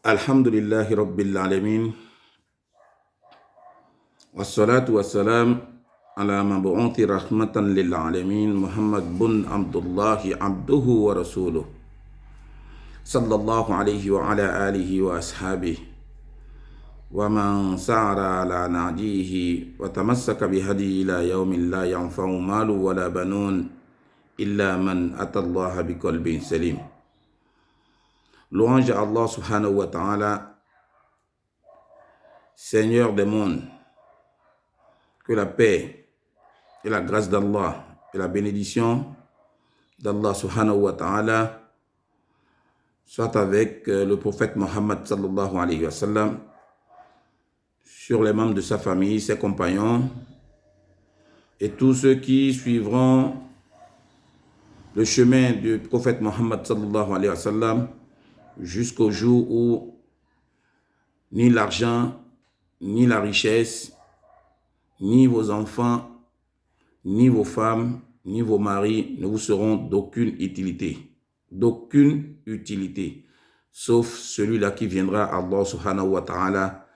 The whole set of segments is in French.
Alhamdulillahi Rabbil Alamin. Wassalatu wassalam ala mabu'uthi rahmatan lil alamin Muhammad bin Abdullahi abduhu wa rasuluh sallallahu alayhi wa ala alihi wa ashabihi wa man sa'ara ala na'jihi wa tamassaka bihadi ila yawmin la yanfa'u malu wa la banun illa man atallaha biqalbin salim. Louange à Allah subhanahu wa ta'ala, Seigneur des mondes. Que la paix et la grâce d'Allah et la bénédiction d'Allah subhanahu wa ta'ala soient avec le prophète Mohammed sallallahu alayhi wa sallam, sur les membres de sa famille, ses compagnons et tous ceux qui suivront le chemin du prophète Mohammed sallallahu alayhi wa sallam jusqu'au jour où ni l'argent, ni la richesse, ni vos enfants, ni vos femmes, ni vos maris ne vous seront d'aucune utilité. D'aucune utilité. Sauf celui-là qui viendra à Allah subhanahu wa ta'ala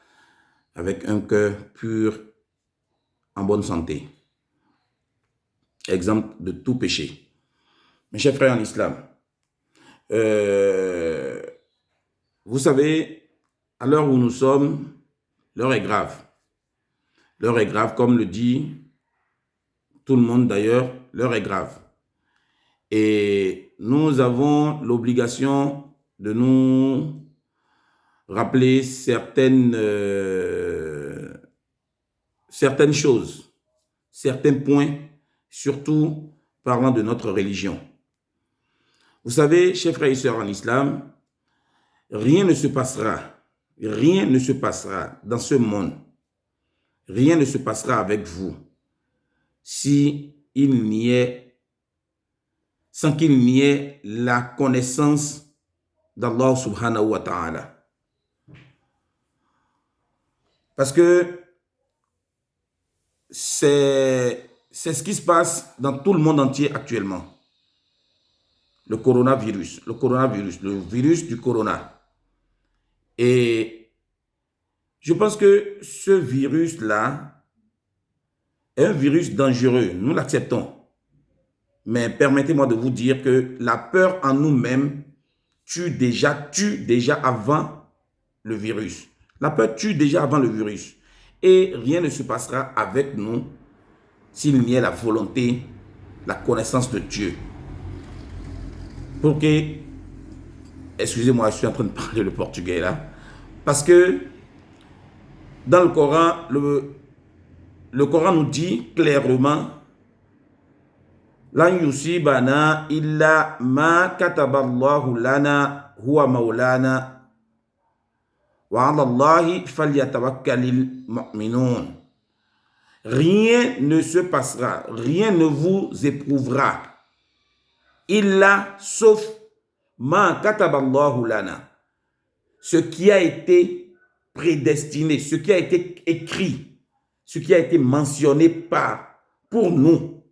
avec un cœur pur, en bonne santé. Exemple de tout péché. Mes chers frères en islam, vous savez, à l'heure où nous sommes, l'heure est grave. L'heure est grave, comme le dit tout le monde d'ailleurs, l'heure est grave. Et nous avons l'obligation de nous rappeler certaines choses, certains points, surtout parlant de notre religion. Vous savez, chers frères et sœurs en islam, rien ne se passera dans ce monde, rien ne se passera avec vous sans qu'il n'y ait la connaissance d'Allah subhanahu wa ta'ala. Parce que c'est ce qui se passe dans tout le monde entier actuellement. Le coronavirus, le virus du corona. Et je pense que ce virus-là est un virus dangereux. Nous l'acceptons. Mais permettez-moi de vous dire que la peur en nous-mêmes tue déjà avant le virus. La peur tue déjà avant le virus. Et rien ne se passera avec nous s'il n'y a la volonté, la connaissance de Dieu. Pour que, excusez-moi, je suis en train de parler le portugais là, parce que dans le Coran, le Coran nous dit clairement lan yusibana illa ma kataballahu lana huwa maulana wa 'ala Allahi falyatawakkalil mu'minun. Rien ne se passera, rien ne vous éprouvera illa sauf ma kataballahu lana, ce qui a été prédestiné, ce qui a été écrit, ce qui a été mentionné pour nous,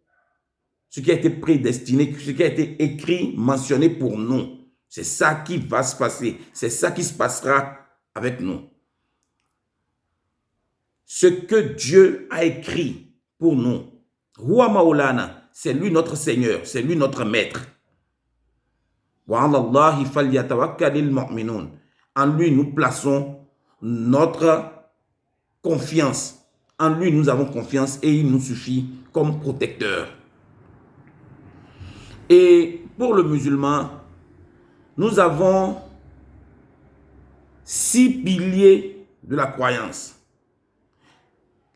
ce qui a été prédestiné, ce qui a été écrit, mentionné pour nous. C'est ça qui va se passer, c'est ça qui se passera avec nous. Ce que Dieu a écrit pour nous, Huwa Maulana, c'est lui notre Seigneur, c'est lui notre Maître. Wa 'ala Allahi falyatawakkalil mu'minun. En lui, nous plaçons notre confiance. En lui, nous avons confiance et il nous suffit comme protecteur. Et pour le musulman, nous avons 6 piliers de la croyance.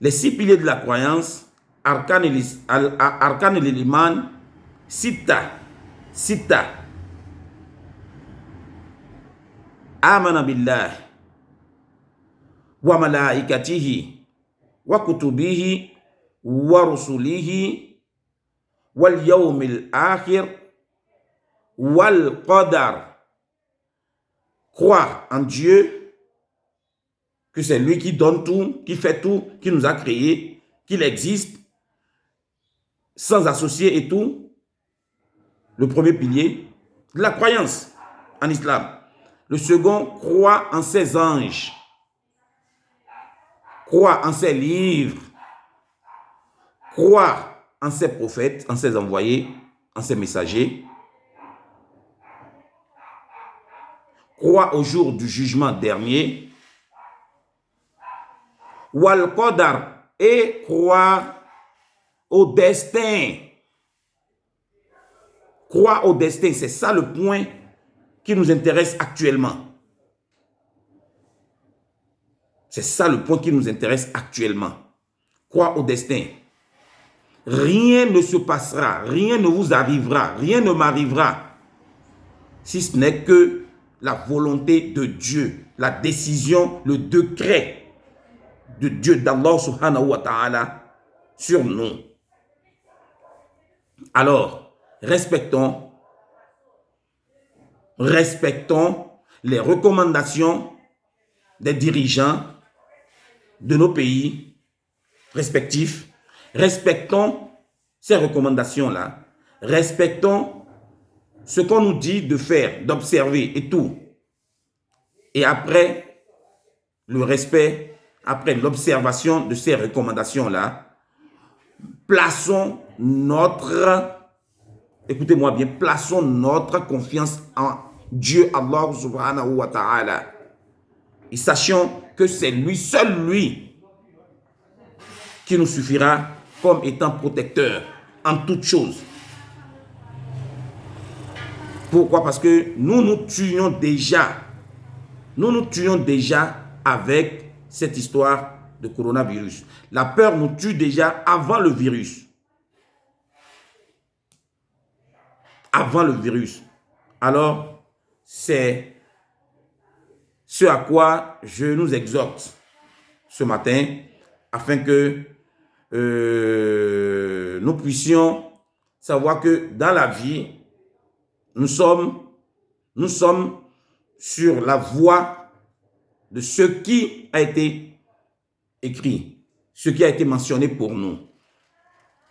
Les 6 piliers de la croyance, Arkan al-Iman, Sita. Amana billah wa malaikatihi wa kutubihi wa rusulihi wal yawmil akhir wal qadar. Croire en Dieu, que c'est lui qui donne tout, qui fait tout, qui nous a créés, qu'il existe sans associer et tout. Le premier pilier de la croyance en islam. Le second croit en ses anges, croit en ses livres, croit en ses prophètes, en ses envoyés, en ses messagers, croit au jour du jugement dernier, wal qadar, et croit au destin. Croire au destin, c'est ça le point qui nous intéresse actuellement. C'est ça le point qui nous intéresse actuellement. Croire au destin. Rien ne se passera, rien ne vous arrivera, rien ne m'arrivera, si ce n'est que la volonté de Dieu, la décision, le décret de Dieu, d'Allah subhanahu wa ta'ala sur nous. Alors, respectons les recommandations des dirigeants de nos pays respectifs. Respectons ces recommandations-là. Respectons ce qu'on nous dit de faire, d'observer et tout. Et après le respect, après l'observation de ces recommandations-là, plaçons notre, écoutez-moi bien, plaçons notre confiance en Dieu, Allah subhanahu wa ta'ala. Et sachons que c'est lui, seul lui, qui nous suffira comme étant protecteur en toutes choses. Pourquoi? Parce que nous nous tuions déjà. Nous nous tuions déjà avec cette histoire de coronavirus. La peur nous tue déjà avant le virus. Avant le virus. Alors, c'est ce à quoi je nous exhorte ce matin afin que nous puissions savoir que dans la vie, nous sommes sur la voie de ce qui a été écrit, ce qui a été mentionné pour nous.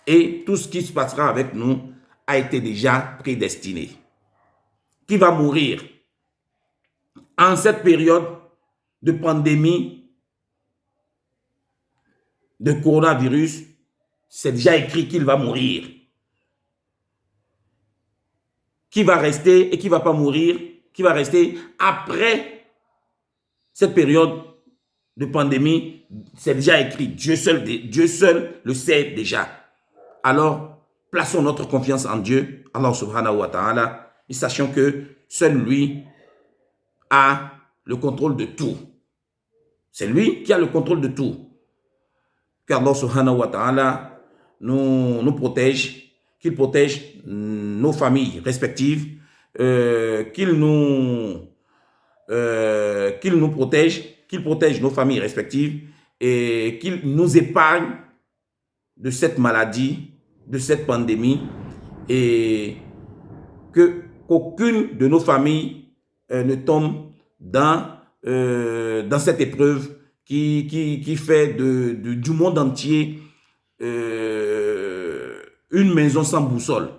Et tout ce qui se passera avec nous a été déjà prédestiné. Qui va mourir en cette période de pandémie de coronavirus, c'est déjà écrit qu'il va mourir. Qui va rester et qui ne va pas mourir, qui va rester après cette période de pandémie, c'est déjà écrit. Dieu seul le sait déjà. Alors, plaçons notre confiance en Dieu, Allah subhanahu wa ta'ala, et sachons que seul lui a le contrôle de tout. C'est lui qui a le contrôle de tout. Qu'Allah subhanahu wa ta'ala nous protège, qu'il protège nos familles respectives, qu'il nous protège, qu'il protège nos familles respectives et qu'il nous épargne de cette maladie, de cette pandémie, et qu'aucune de nos familles ne tombe dans cette épreuve qui fait du monde entier une maison sans boussole.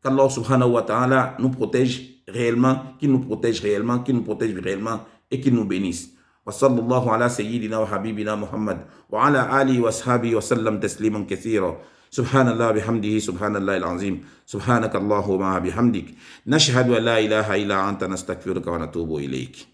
Qu'Allah subhanahu wa ta'ala nous protège réellement, qu'il nous protège réellement, qu'il nous protège réellement et qu'il nous bénisse. Wa sallallahu ala sayyidina wa habibina Muhammad wa ala alihi wa ashabihi wa sallam tasliman kathira. Subhanallah bihamdihi subhanallah al-azim. Subhanakallahumma bihamdik. Nashhadu an la ilaha illa anta nastaghfiruka wa natubu ilayk.